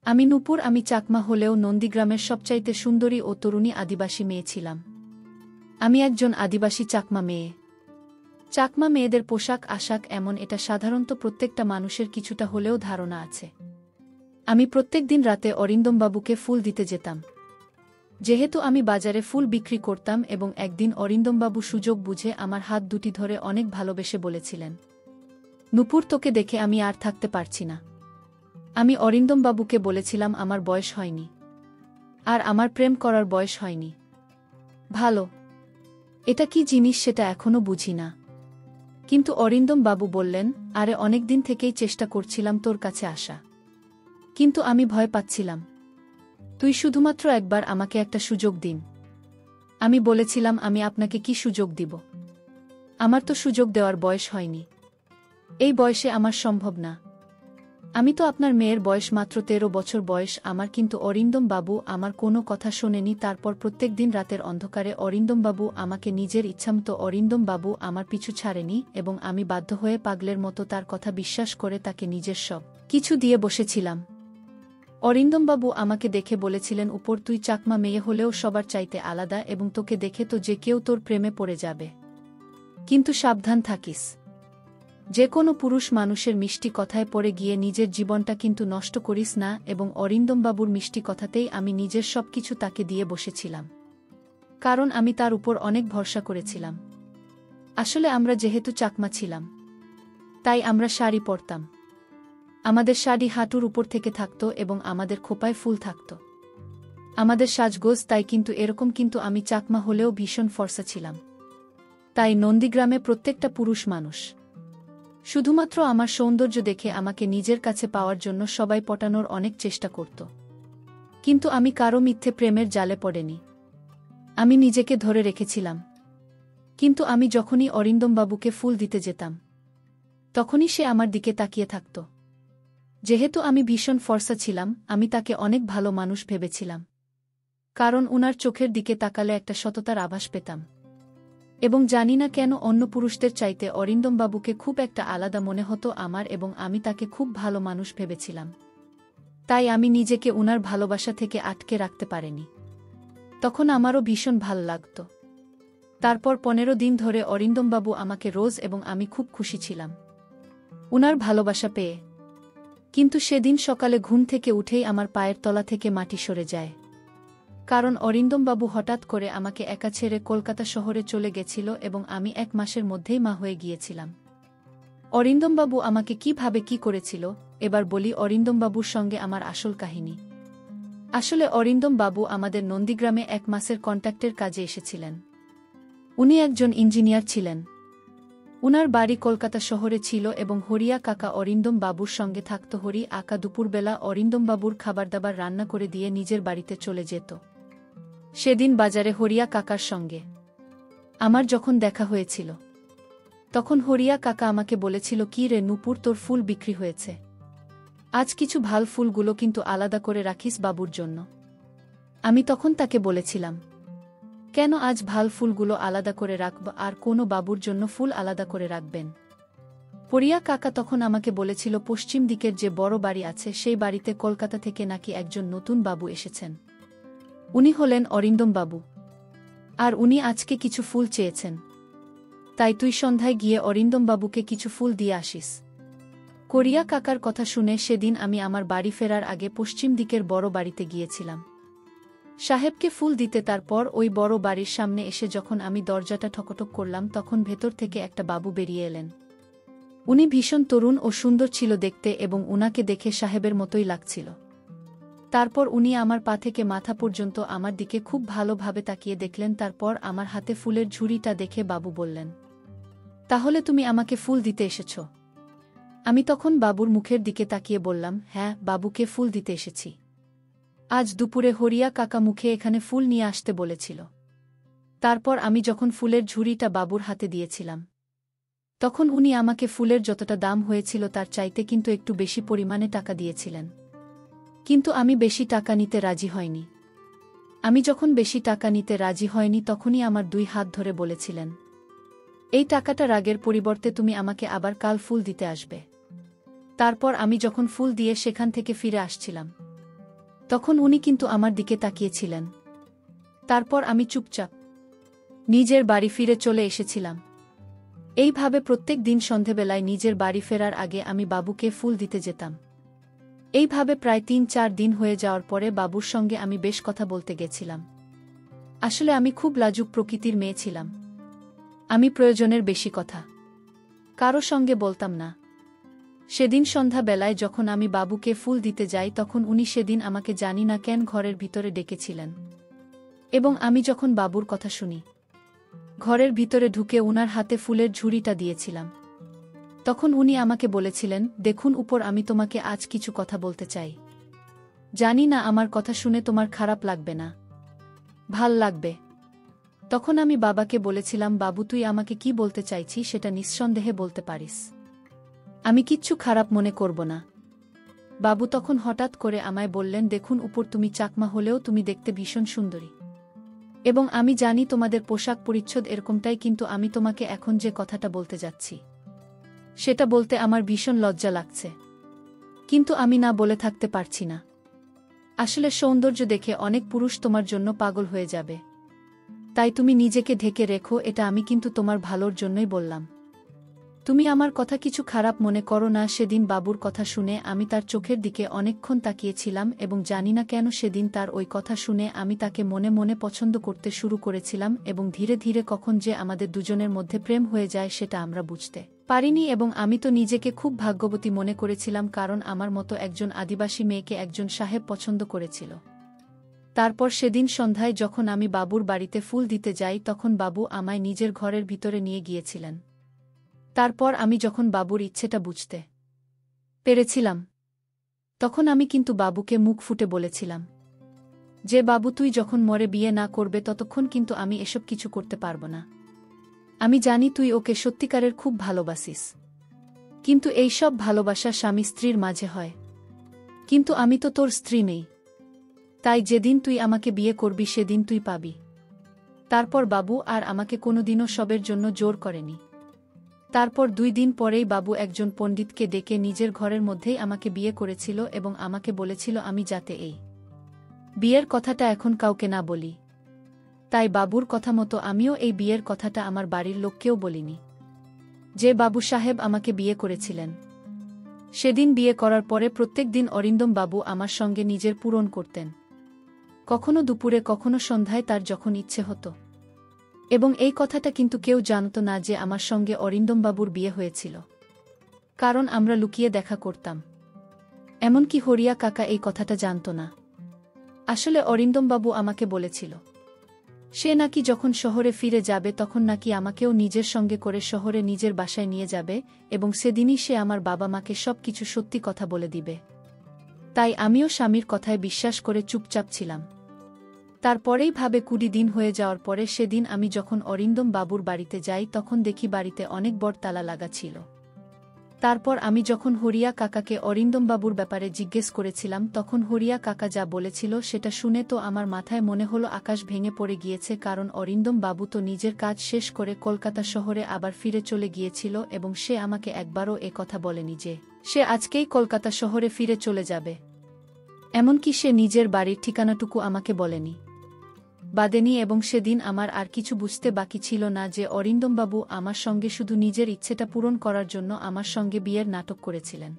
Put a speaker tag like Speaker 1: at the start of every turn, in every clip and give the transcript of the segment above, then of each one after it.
Speaker 1: আমি নূপুর। আমি চাকমা হলেও নন্দীগ্রামের সবচাইতে সুন্দরী ও তরুণী আদিবাসী মেয়ে ছিলাম। আমি একজন আদিবাসী চাকমা মেয়ে। চাকমা মেয়েদের পোশাক আশাক এমন, এটা সাধারণত প্রত্যেকটা মানুষের কিছুটা হলেও ধারণা আছে। আমি প্রত্যেক দিন রাতে অরিন্দমবাবুকে ফুল দিতে যেতাম। যেহেতু আমি বাজারে ফুল বিক্রি করতাম, এবং একদিন অরিন্দমবাবু সুযোগ বুঝে আমার হাত দুটি ধরে অনেক ভালোবেসে বলেছিলেন, নূপুর, তোকে দেখে আমি আর থাকতে পারছি না। আমি অরিন্দমবাবুকে বলেছিলাম আমার বয়স হয়নি, আর আমার প্রেম করার বয়স হয়নি। ভালো, এটা কি জিনিস সেটা এখনও বুঝি না। কিন্তু অরিন্দমবাবু বললেন, আরে অনেকদিন থেকেই চেষ্টা করছিলাম তোর কাছে আসা, কিন্তু আমি ভয় পাচ্ছিলাম। তুই শুধুমাত্র একবার আমাকে একটা সুযোগ দিন। আমি বলেছিলাম, আমি আপনাকে কি সুযোগ দিব? আমার তো সুযোগ দেওয়ার বয়স হয়নি। এই বয়সে আমার সম্ভব না। আমি তো আপনার মেয়ের বয়স মাত্র 13 বছর বয়স আমার। কিন্তু অরিন্দমবাবু আমার কোনো কথা শোনেনি। তারপর প্রত্যেক দিন রাতের অন্ধকারে অরিন্দমবাবু আমাকে নিজের ইচ্ছামতো, অরিন্দমবাবু আমার পিছু ছাড়েনি, এবং আমি বাধ্য হয়ে পাগলের মতো তার কথা বিশ্বাস করে তাকে নিজের সব কিছু দিয়ে বসেছিলাম। অরিন্দমবাবু আমাকে দেখে বলেছিলেন, উপর, তুই চাকমা মেয়ে হলেও সবার চাইতে আলাদা, এবং তোকে দেখে তো যে কেউ তোর প্রেমে পড়ে যাবে। কিন্তু সাবধান থাকিস। যে কোনো পুরুষ মানুষের মিষ্টি কথায় পড়ে গিয়ে নিজের জীবনটা কিন্তু নষ্ট করিস না। এবং অরিন্দমবাবুর মিষ্টি কথাতেই আমি নিজের সবকিছু তাকে দিয়ে বসেছিলাম, কারণ আমি তার উপর অনেক ভরসা করেছিলাম। আসলে আমরা যেহেতু চাকমা ছিলাম, তাই আমরা শাড়ি পরতাম। আমাদের শাড়ি হাঁটুর উপর থেকে থাকত এবং আমাদের খোপায় ফুল থাকত। আমাদের সাজগোজ তাই কিন্তু এরকম। কিন্তু আমি চাকমা হলেও ভীষণ ফর্সা ছিলাম। তাই নন্দীগ্রামে প্রত্যেকটা পুরুষ মানুষ শুধুমাত্র আমার সৌন্দর্য দেখে আমাকে নিজের কাছে পাওয়ার জন্য সবাই পটানোর অনেক চেষ্টা করত। কিন্তু আমি কারো মিথ্যে প্রেমের জালে পড়েনি। আমি নিজেকে ধরে রেখেছিলাম। কিন্তু আমি যখনই অরিন্দমবাবুকে ফুল দিতে যেতাম, তখনই সে আমার দিকে তাকিয়ে থাকত। যেহেতু আমি ভীষণ ফর্সা ছিলাম, আমি তাকে অনেক ভালো মানুষ ভেবেছিলাম, কারণ উনার চোখের দিকে তাকালে একটা সততার আভাস পেতাম। এবং জানি না কেন অন্য পুরুষদের চাইতে অরিন্দমবাবুকে খুব একটা আলাদা মনে হতো আমার, এবং আমি তাকে খুব ভালো মানুষ ভেবেছিলাম। তাই আমি নিজেকে উনার ভালোবাসা থেকে আটকে রাখতে পারিনি। তখন আমারও ভীষণ ভাল লাগত। তারপর 15 দিন ধরে অরিন্দমবাবু আমাকে রোজ, এবং আমি খুব খুশি ছিলাম উনার ভালোবাসা পেয়ে। কিন্তু সেদিন সকালে ঘুম থেকে উঠেই আমার পায়ের তলা থেকে মাটি সরে যায়, কারণ অরিন্দমবাবু হঠাৎ করে আমাকে একা ছেড়ে কলকাতা শহরে চলে গেছিল, এবং আমি 1 মাসের মধ্যেই মা হয়ে গিয়েছিলাম। অরিন্দমবাবু আমাকে কিভাবে কি করেছিল, এবার বলি অরিন্দমবাবুর সঙ্গে আমার আসল কাহিনী। আসলে অরিন্দমবাবু আমাদের নন্দীগ্রামে 1 মাসের কন্ট্রাক্টের কাজে এসেছিলেন। উনি একজন ইঞ্জিনিয়ার ছিলেন। উনার বাড়ি কলকাতা শহরে ছিল, এবং হরিয়া কাকা অরিন্দমবাবুর সঙ্গে থাকত। হরি আকা দুপুরবেলা অরিন্দমবাবুর খাবারদাবার রান্না করে দিয়ে নিজের বাড়িতে চলে যেত। সেদিন বাজারে হরিয়া কাকার সঙ্গে আমার যখন দেখা হয়েছিল, তখন হরিয়া কাকা আমাকে বলেছিল, কি রে নূপুর, তোর ফুল বিক্রি হয়েছে। আজ কিছু ভাল ফুলগুলো কিন্তু আলাদা করে রাখিস বাবুর জন্য। আমি তখন তাকে বলেছিলাম, কেন আজ ভাল ফুলগুলো আলাদা করে রাখব, আর কোনো বাবুর জন্য ফুল আলাদা করে রাখবেন? হরিয়া কাকা তখন আমাকে বলেছিল, পশ্চিম দিকের যে বড় বাড়ি আছে সেই বাড়িতে কলকাতা থেকে নাকি একজন নতুন বাবু এসেছেন। উনি হলেন অরিন্দমবাবু, আর উনি আজকে কিছু ফুল চেয়েছেন। তাই তুই সন্ধ্যায় গিয়ে অরিন্দমবাবুকে কিছু ফুল দিয়ে আসিস। হরিয়া কাকার কথা শুনে সেদিন আমি আমার বাড়ি ফেরার আগে পশ্চিম দিকের বড় বাড়িতে গিয়েছিলাম সাহেবকে ফুল দিতে। তারপর ওই বড় বাড়ির সামনে এসে যখন আমি দরজাটা ঠকঠক করলাম, তখন ভেতর থেকে একটা বাবু বেরিয়ে এলেন। উনি ভীষণ তরুণ ও সুন্দর ছিল দেখতে, এবং উনাকে দেখে সাহেবের মতোই লাগছিল। তারপর উনি আমার পা থেকে মাথা পর্যন্ত আমার দিকে খুব ভালোভাবে তাকিয়ে দেখলেন। তারপর আমার হাতে ফুলের ঝুড়িটা দেখে বাবু বললেন, তাহলে তুমি আমাকে ফুল দিতে এসেছ? আমি তখন বাবুর মুখের দিকে তাকিয়ে বললাম, হ্যাঁ, বাবুকে ফুল দিতে এসেছি। আজ দুপুরে হরিয়া কাকা মুখে এখানে ফুল নিয়ে আসতে বলেছিল। তারপর আমি যখন ফুলের ঝুড়িটা বাবুর হাতে দিয়েছিলাম, তখন উনি আমাকে ফুলের যতটা দাম হয়েছিল তার চাইতে কিন্তু একটু বেশি পরিমাণে টাকা দিয়েছিলেন। কিন্তু আমি বেশি টাকা নিতে রাজি হয়নি। আমি যখন বেশি টাকা নিতে রাজি হয়নি, তখনই আমার 2 হাত ধরে বলেছিলেন, এই টাকাটা রাগের পরিবর্তে তুমি আমাকে আবার কাল ফুল দিতে আসবে। তারপর আমি যখন ফুল দিয়ে সেখান থেকে ফিরে আসছিলাম, তখন উনি কিন্তু আমার দিকে তাকিয়েছিলেন। তারপর আমি চুপচাপ নিজের বাড়ি ফিরে চলে এসেছিলাম। এইভাবে প্রত্যেক দিন সন্ধেবেলায় নিজের বাড়ি ফেরার আগে আমি বাবুকে ফুল দিতে যেতাম। এইভাবে প্রায় ৩-৪ দিন হয়ে যাওয়ার পরে বাবুর সঙ্গে আমি বেশ কথা বলতে গেছিলাম। আসলে আমি খুব লাজুক প্রকৃতির মেয়ে ছিলাম। আমি প্রয়োজনের বেশি কথা কারো সঙ্গে বলতাম না। সেদিন সন্ধ্যাবেলায় যখন আমি বাবুকে ফুল দিতে যাই তখন উনি সেদিন আমাকে জানি না কেন ঘরের ভিতরে ডেকেছিলেন। এবং আমি যখন বাবুর কথা শুনি, ঘরের ভিতরে ঢুকে উনার হাতে ফুলের ঝুড়িটা দিয়েছিলাম। তখন উনি আমাকে বলেছিলেন, দেখুন উপর, আমি তোমাকে আজ কিছু কথা বলতে চাই। জানি না আমার কথা শুনে তোমার খারাপ লাগবে না, ভাল লাগবে। তখন আমি বাবাকে বলেছিলাম, বাবু তুই আমাকে কি বলতে চাইছি সেটা নিঃসন্দেহে বলতে পারিস, আমি কিচ্ছু খারাপ মনে করব না। বাবু তখন হঠাৎ করে আমায় বললেন, দেখুন উপর, তুমি চাকমা হলেও তুমি দেখতে ভীষণ সুন্দরী, এবং আমি জানি তোমাদের পোশাক পরিচ্ছদ এরকমটাই, কিন্তু আমি তোমাকে এখন যে কথাটা বলতে যাচ্ছি সেটা বলতে আমার ভীষণ লজ্জা লাগছে, কিন্তু আমি না বলে থাকতে পারছি না। আসলে সৌন্দর্য দেখে অনেক পুরুষ তোমার জন্য পাগল হয়ে যাবে, তাই তুমি নিজেকে ঢেকে রেখো, এটা আমি কিন্তু তোমার ভালোর জন্যই বললাম। তুমি আমার কথা কিছু খারাপ মনে করো না। সেদিন বাবুর কথা শুনে আমি তার চোখের দিকে অনেকক্ষণ তাকিয়েছিলাম এবং জানি না কেন সেদিন তার ওই কথা শুনে আমি তাকে মনে মনে পছন্দ করতে শুরু করেছিলাম, এবং ধীরে ধীরে কখন যে আমাদের দুজনের মধ্যে প্রেম হয়ে যায় সেটা আমরা বুঝতে পারিনি। এবং আমি তো নিজেকে খুব ভাগ্যবতী মনে করেছিলাম, কারণ আমার মতো একজন আদিবাসী মেয়েকে একজন সাহেব পছন্দ করেছিল। তারপর সেদিন সন্ধ্যায় যখন আমি বাবুর বাড়িতে ফুল দিতে যাই তখন বাবু আমায় নিজের ঘরের ভিতরে নিয়ে গিয়েছিলেন। তারপর আমি যখন বাবুর ইচ্ছেটা বুঝতে পেরেছিলাম তখন আমি কিন্তু বাবুকে মুখ ফুটে বলেছিলাম যে, বাবু তুই যখন মরে বিয়ে না করবে ততক্ষণ কিন্তু আমি এসব কিছু করতে পারব না। আমি জানি তুই ওকে সত্যিকারের খুব ভালোবাসিস, কিন্তু এই সব ভালোবাসা স্বামী স্ত্রীর মাঝে হয়, কিন্তু আমি তো তোর স্ত্রী নেই, তাই যেদিন তুই আমাকে বিয়ে করবি সেদিন তুই পাবি। তারপর বাবু আর আমাকে কোনোদিনও সবের জন্য জোর করেনি। তারপর 2 দিন পরেই বাবু একজন পণ্ডিতকে ডেকে নিজের ঘরের মধ্যেই আমাকে বিয়ে করেছিল এবং আমাকে বলেছিল আমি যাতে এই বিয়ের কথাটা এখন কাউকে না বলি। তাই বাবুর কথা মতো আমিও এই বিয়ের কথাটা আমার বাড়ির লোককেও বলিনি। যে বাবু সাহেব আমাকে বিয়ে করেছিলেন, সেদিন বিয়ে করার পরে প্রত্যেক দিন অরিন্দম বাবু আমার সঙ্গে নিজের পূরণ করতেন, কখনো দুপুরে কখনো সন্ধ্যায়, তার যখন ইচ্ছে হতো। এবং এই কথাটা কিন্তু কেউ জানত না যে আমার সঙ্গে অরিন্দমবাবুর বিয়ে হয়েছিল, কারণ আমরা লুকিয়ে দেখা করতাম। এমনকি হরিয়া কাকা এই কথাটা জানত না। আসলে অরিন্দমবাবু আমাকে বলেছিল সে নাকি যখন শহরে ফিরে যাবে তখন নাকি আমাকেও নিজের সঙ্গে করে শহরে নিজের বাসায় নিয়ে যাবে, এবং সেদিনই সে আমার বাবা মাকে সব কিছু সত্যি কথা বলে দিবে। তাই আমিও স্বামীর কথায় বিশ্বাস করে চুপচাপ ছিলাম। তারপরেই ভাবে 20 দিন হয়ে যাওয়ার পরে সেদিন আমি যখন অরিন্দম বাবুর বাড়িতে যাই তখন দেখি বাড়িতে অনেক বড় তালা লাগা ছিল। তারপর আমি যখন হরিয়া কাকাকে অরিন্দম বাবুর ব্যাপারে জিজ্ঞেস করেছিলাম তখন হরিয়া কাকা যা বলেছিল সেটা শুনে তো আমার মাথায় মনে হলো আকাশ ভেঙে পড়ে গিয়েছে, কারণ অরিন্দম বাবু তো নিজের কাজ শেষ করে কলকাতা শহরে আবার ফিরে চলে গিয়েছিল এবং সে আমাকে একবারও এ কথা বলেনি যে সে আজকেই কলকাতা শহরে ফিরে চলে যাবে। এমনকি সে নিজের বাড়ির ঠিকানাটুকু আমাকে বলেনি, বাদেনি। এবং সেদিন আমার আর কিছু বুঝতে বাকি ছিল না যে অরিন্দমবাবু আমার সঙ্গে শুধু নিজের ইচ্ছেটা পূরণ করার জন্য আমার সঙ্গে বিয়ের নাটক করেছিলেন।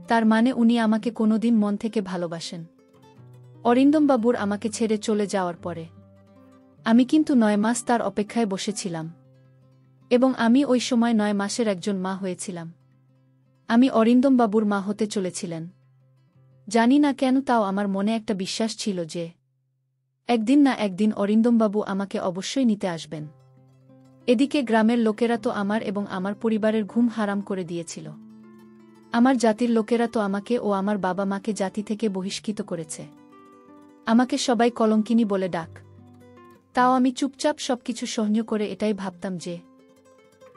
Speaker 1: তার মানে উনি আমাকে কোনোদিন মন থেকে ভালোবাসেন। অরিন্দমবাবুর আমাকে ছেড়ে চলে যাওয়ার পরে আমি কিন্তু 9 মাস তার অপেক্ষায় বসেছিলাম, এবং আমি ওই সময় 9 মাসের একজন মা হয়েছিলাম। আমি অরিন্দমবাবুর মা হতে চলেছিলেন। জানি না কেন, তাও আমার মনে একটা বিশ্বাস ছিল যে একদিন না একদিন অরিন্দমবাবু আমাকে অবশ্যই নিতে আসবেন। এদিকে গ্রামের লোকেরা তো আমার এবং আমার পরিবারের ঘুম হারাম করে দিয়েছিল। আমার জাতির লোকেরা তো আমাকে ও আমার বাবা মাকে জাতি থেকে বহিষ্কৃত করেছে। আমাকে সবাই কলঙ্কিনী বলে ডাক। তাও আমি চুপচাপ সবকিছু সহ্য করে এটাই ভাবতাম যে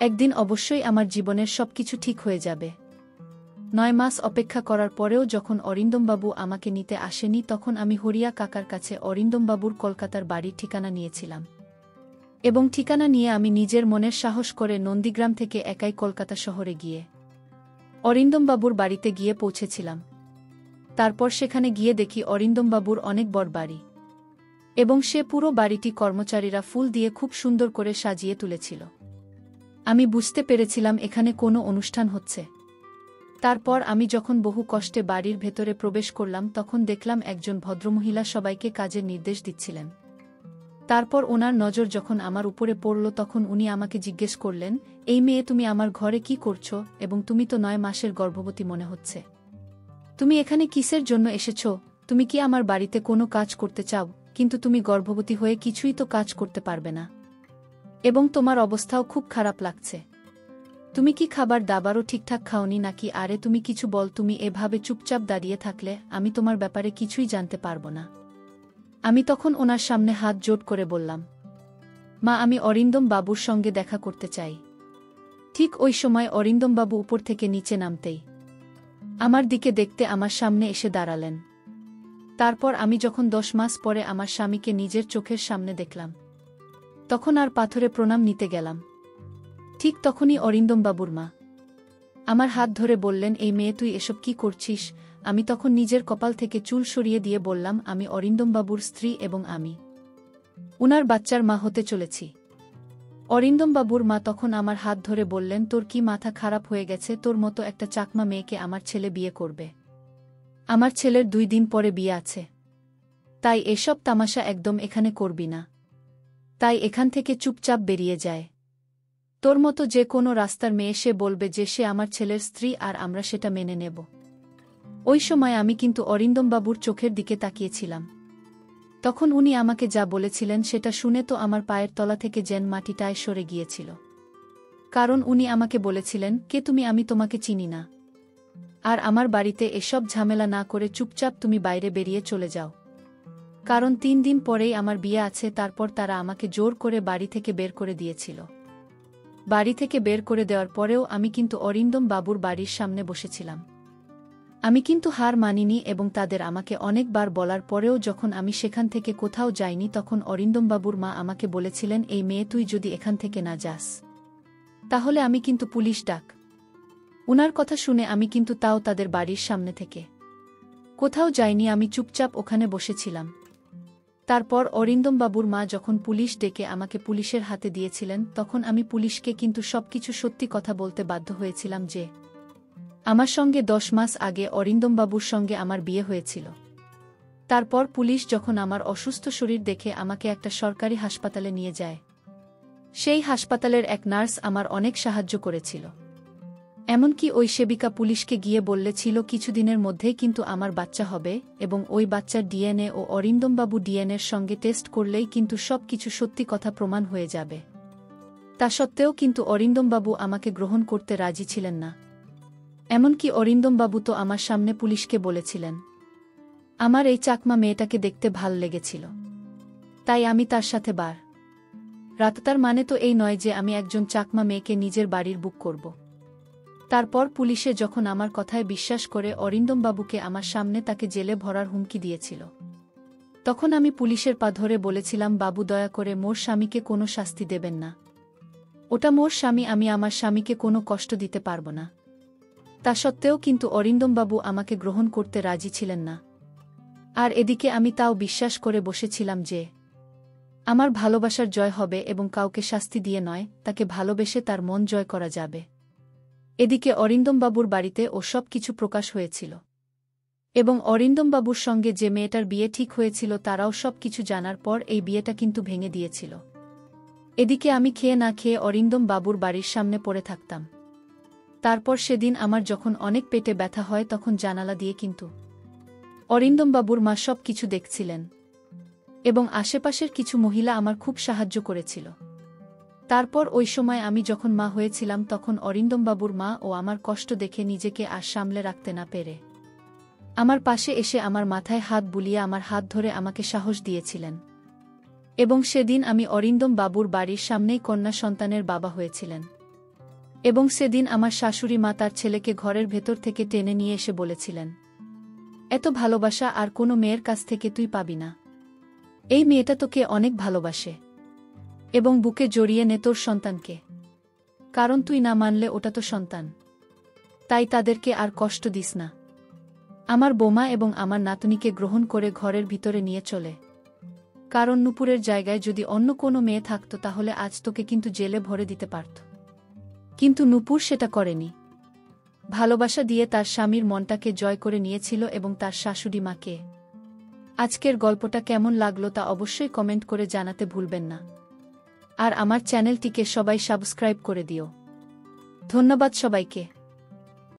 Speaker 1: একদিন অবশ্যই আমার জীবনের সবকিছু ঠিক হয়ে যাবে। 9 মাস অপেক্ষা করার পরেও যখন অরিন্দমবাবু আমাকে নিতে আসেনি তখন আমি হরিয়া কাকার কাছে অরিন্দমবাবুর কলকাতার বাড়ির ঠিকানা নিয়েছিলাম, এবং ঠিকানা নিয়ে আমি নিজের মনের সাহস করে নন্দীগ্রাম থেকে একাই কলকাতা শহরে গিয়ে অরিন্দমবাবুর বাড়িতে গিয়ে পৌঁছেছিলাম। তারপর সেখানে গিয়ে দেখি অরিন্দমবাবুর অনেক বড় বাড়ি, এবং সে পুরো বাড়িটি কর্মচারীরা ফুল দিয়ে খুব সুন্দর করে সাজিয়ে তুলেছিল। আমি বুঝতে পেরেছিলাম এখানে কোনো অনুষ্ঠান হচ্ছে। তারপর আমি যখন বহু কষ্টে বাড়ির ভেতরে প্রবেশ করলাম তখন দেখলাম একজন ভদ্রমহিলা সবাইকে কাজের নির্দেশ দিচ্ছিলেন। তারপর ওনার নজর যখন আমার উপরে পড়ল তখন উনি আমাকে জিজ্ঞেস করলেন, এই মেয়ে তুমি আমার ঘরে কি করছো, এবং তুমি তো 9 মাসের গর্ভবতী মনে হচ্ছে। তুমি এখানে কিসের জন্য এসেছ? তুমি কি আমার বাড়িতে কোনো কাজ করতে চাও? কিন্তু তুমি গর্ভবতী হয়ে কিছুই তো কাজ করতে পারবে না, এবং তোমার অবস্থাও খুব খারাপ লাগছে। তুমি কি খাবার দাবারও ঠিকঠাক খাওনি নাকি? আরে তুমি কিছু বল, তুমি এভাবে চুপচাপ দাঁড়িয়ে থাকলে আমি তোমার ব্যাপারে কিছুই জানতে পারবো না। আমি তখন ওনার সামনে হাত জোড় করে বললাম, মা, আমি অরিন্দম বাবুর সঙ্গে দেখা করতে চাই। ঠিক ওই সময় অরিন্দমবাবু উপর থেকে নিচে নামতেই আমার দিকে দেখতে আমার সামনে এসে দাঁড়ালেন। তারপর আমি যখন 10 মাস পরে আমার স্বামীকে নিজের চোখের সামনে দেখলাম তখন আর পাথরে প্রণাম নিতে গেলাম। ঠিক তখনই অরিন্দমবাবুর মা আমার হাত ধরে বললেন, এই মেয়ে তুই এসব কি করছিস? আমি তখন নিজের কপাল থেকে চুল সরিয়ে দিয়ে বললাম, আমি অরিন্দমবাবুর স্ত্রী এবং আমি উনার বাচ্চার মা হতে চলেছি। অরিন্দমবাবুর মা তখন আমার হাত ধরে বললেন, তোর কি মাথা খারাপ হয়ে গেছে? তোর মতো একটা চাকমা মেয়েকে আমার ছেলে বিয়ে করবে? আমার ছেলের 2 দিন পরে বিয়ে আছে, তাই এসব তামাশা একদম এখানে করবি না। তাই এখান থেকে চুপচাপ বেরিয়ে যায়। তোর মতো যে কোনো রাস্তার মেয়ে সে বলবে যে সে আমার ছেলের স্ত্রী আর আমরা সেটা মেনে নেব। ওই সময় আমি কিন্তু অরিন্দমবাবুর চোখের দিকে তাকিয়েছিলাম। তখন উনি আমাকে যা বলেছিলেন সেটা শুনে তো আমার পায়ের তলা থেকে যেন মাটিটায় সরে গিয়েছিল। কারণ উনি আমাকে বলেছিলেন, কে তুমি? আমি তোমাকে চিনি না। আর আমার বাড়িতে এসব ঝামেলা না করে চুপচাপ তুমি বাইরে বেরিয়ে চলে যাও। কারণ 3 দিন পরেই আমার বিয়ে আছে। তারপর তারা আমাকে জোর করে বাড়ি থেকে বের করে দিয়েছিল। বাড়ি থেকে বের করে দেওয়ার পরেও আমি কিন্তু অরিন্দম বাবুর বাড়ির সামনে বসেছিলাম। আমি কিন্তু হার মানিনি এবং তাদের আমাকে অনেকবার বলার পরেও যখন আমি সেখান থেকে কোথাও যাইনি তখন অরিন্দমবাবুর মা আমাকে বলেছিলেন, এই মেয়ে তুই যদি এখান থেকে না যাস তাহলে আমি কিন্তু পুলিশ ডাক। উনার কথা শুনে আমি কিন্তু তাও তাদের বাড়ির সামনে থেকে কোথাও যাইনি, আমি চুপচাপ ওখানে বসেছিলাম। তারপর অরিন্দমবাবুর মা যখন পুলিশ ডেকে আমাকে পুলিশের হাতে দিয়েছিলেন তখন আমি পুলিশকে কিন্তু সবকিছু সত্যি কথা বলতে বাধ্য হয়েছিলাম যে আমার সঙ্গে 10 মাস আগে অরিন্দমবাবুর সঙ্গে আমার বিয়ে হয়েছিল। তারপর পুলিশ যখন আমার অসুস্থ শরীর দেখে আমাকে একটা সরকারি হাসপাতালে নিয়ে যায়, সেই হাসপাতালের এক নার্স আমার অনেক সাহায্য করেছিল। এমনকি ওই সেবিকা পুলিশকে গিয়ে বললেছিল কিছুদিনের মধ্যেই কিন্তু আমার বাচ্চা হবে এবং ওই বাচ্চার ডিএনএ ও অরিন্দমবাবু ডিএনএর সঙ্গে টেস্ট করলেই কিন্তু সব কিছু সত্যি কথা প্রমাণ হয়ে যাবে। তা সত্ত্বেও কিন্তু অরিন্দমবাবু আমাকে গ্রহণ করতে রাজি ছিলেন না। এমনকি অরিন্দমবাবু তো আমার সামনে পুলিশকে বলেছিলেন, আমার এই চাকমা মেয়েটাকে দেখতে ভাল লেগেছিল, তাই আমি তার সাথে রাত। তার মানে তো এই নয় যে আমি একজন চাকমা মেয়েকে নিজের বাড়ির বুক করব। তারপর পুলিশে যখন আমার কথায় বিশ্বাস করে অরিন্দমবাবুকে আমার সামনে তাকে জেলে ভরার হুমকি দিয়েছিল, তখন আমি পুলিশের পা ধরে বলেছিলাম, বাবু দয়া করে মোর স্বামীকে কোনো শাস্তি দেবেন না। ওটা মোর স্বামী, আমি আমার স্বামীকে কোনো কষ্ট দিতে পারব না। তা সত্ত্বেও কিন্তু অরিন্দমবাবু আমাকে গ্রহণ করতে রাজি ছিলেন না। আর এদিকে আমি তাও বিশ্বাস করে বসেছিলাম যে আমার ভালোবাসার জয় হবে এবং কাউকে শাস্তি দিয়ে নয়, তাকে ভালোবেসে তার মন জয় করা যাবে। এদিকে অরিন্দমবাবুর বাড়িতে ও সব কিছু প্রকাশ হয়েছিল এবং অরিন্দমবাবুর সঙ্গে যে মেয়েটার বিয়ে ঠিক হয়েছিল তারাও সব কিছু জানার পর এই বিয়েটা কিন্তু ভেঙে দিয়েছিল। এদিকে আমি খেয়ে না খেয়ে অরিন্দমবাবুর বাড়ির সামনে পড়ে থাকতাম। তারপর সেদিন আমার যখন অনেক পেটে ব্যথা হয় তখন জানালা দিয়ে কিন্তু অরিন্দমবাবুর মা সব কিছু দেখছিলেন এবং আশেপাশের কিছু মহিলা আমার খুব সাহায্য করেছিল। তারপর ওই সময় আমি যখন মা হয়েছিলাম তখন অরিন্দমবাবুর মা ও আমার কষ্ট দেখে নিজেকে আর সামলে রাখতে না পেরে আমার পাশে এসে আমার মাথায় হাত বুলিয়ে আমার হাত ধরে আমাকে সাহস দিয়েছিলেন এবং সেদিন আমি অরিন্দমবাবুর বাড়ির সামনেই কন্যা সন্তানের বাবা হয়েছিলেন। এবং সেদিন আমার শাশুড়ি মা তার ছেলেকে ঘরের ভেতর থেকে টেনে নিয়ে এসে বলেছিলেন, এত ভালোবাসা আর কোনো মেয়ের কাছ থেকে তুই পাবি না। এই মেয়েটা তোকে অনেক ভালোবাসে এবং বুকে জড়িয়ে নে তোর সন্তানকে, কারণ তুই না মানলে ওটা তো সন্তান, তাই তাদেরকে আর কষ্ট দিস না। আমার বোমা এবং আমার নাতনিকে গ্রহণ করে ঘরের ভিতরে নিয়ে চলে। কারণ নূপুরের জায়গায় যদি অন্য কোনো মেয়ে থাকত তাহলে আজ তোকে কিন্তু জেলে ভরে দিতে পারত। কিন্তু নূপুর সেটা করেনি। ভালোবাসা দিয়ে তার স্বামীর মনটাকে জয় করে নিয়েছিল এবং তার শাশুড়ি মাকে। আজকের গল্পটা কেমন লাগলো তা অবশ্যই কমেন্ট করে জানাতে ভুলবেন না। আর আমার চ্যানেলটিকে সবাই সাবস্ক্রাইব করে দিও। ধন্যবাদ সবাইকে।